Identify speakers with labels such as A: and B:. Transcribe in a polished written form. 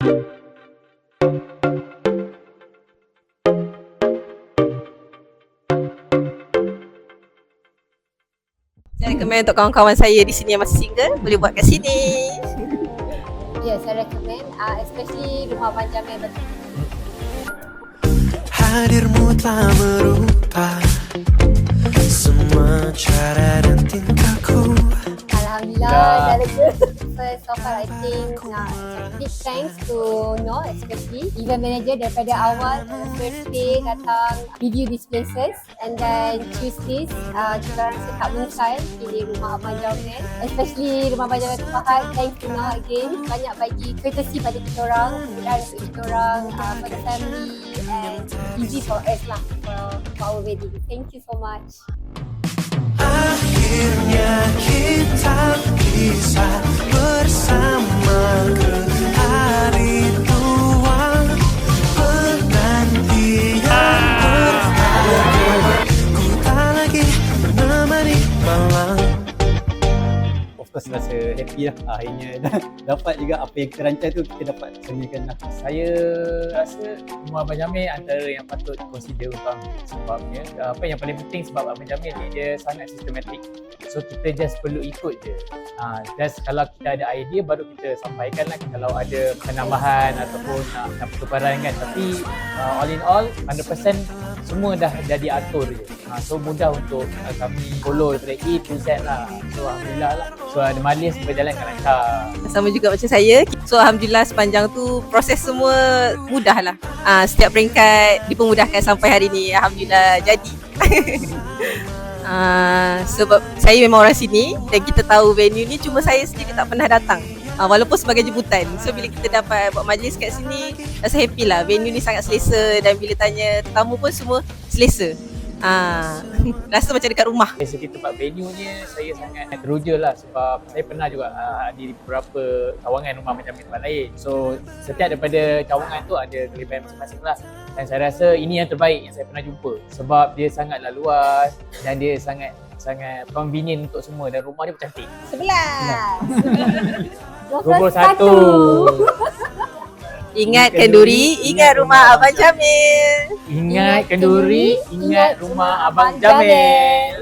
A: Saya recommend untuk kawan-kawan saya di sini yang masih single, boleh buat kat sini.
B: Ya, saya recommend, especially Rumah Abang Jamil.
C: Hadirmu telah merubah semua cara dan tingkahku.
B: Alhamdulillah, dah lega. First of all, I think big thanks to Noor, especially event manager daripada awal first day datang review these places and then choose this. Kita orang tak menyesal pilih Rumah Abang Jamil, especially Rumah Abang Jamil Kepahat. Thanks to Noor again, banyak bagi courtesy pada kita orang, kemudahan untuk kita orang, for the family and easy for us lah for our wedding. Thank you so much.
C: Akhirnya kita bisa bersama ke hari tua penantian berharga. Ku tak lagi menemani malam.
D: Of course rasa happy lah akhirnya dapat juga apa yang kita rancang tu kita dapat senikan lah.
E: Saya rasa Rumah Abang Jamil antara yang patut consider untuk ambil sebabnya apa yang paling penting sebab Abang Jamil ni dia sangat sistematik. So kita just perlu ikut je. Just kalau kita ada idea baru kita sampaikan lah kalau ada penambahan ataupun nak pertukaran kan. Tapi all in all 100% semua dah diatur je. So mudah untuk kami follow daripada A to Z lah. So alhamdulillah lah. So ada majlis berjalan dengan lancar.
A: Sama juga macam saya. So alhamdulillah sepanjang tu proses semua mudah lah. Setiap peringkat dipermudahkan sampai hari ni. Alhamdulillah jadi. Sebab saya memang orang sini dan kita tahu venue ni cuma saya sendiri tak pernah datang. Walaupun sebagai jemputan. So bila kita dapat buat majlis kat sini, rasa happy lah. Venue ni sangat selesa dan bila tanya tetamu pun semua selesa. Rasa macam dekat rumah.
E: Dari segi tempat venue-nya saya sangat teruja lah sebab saya pernah juga hadir di beberapa cawangan Rumah Abang Jamil tempat lain. So setiap daripada cawangan tu ada kelebihan masing-masing lah. Dan saya rasa ini yang terbaik yang saya pernah jumpa sebab dia sangatlah luas dan dia sangat convenient untuk semua dan rumah dia pun cantik.
B: 11
E: 21
A: Ingat kenduri, ingat Rumah Abang Jamil.
E: Ingat kenduri, ingat Rumah Abang Jamil.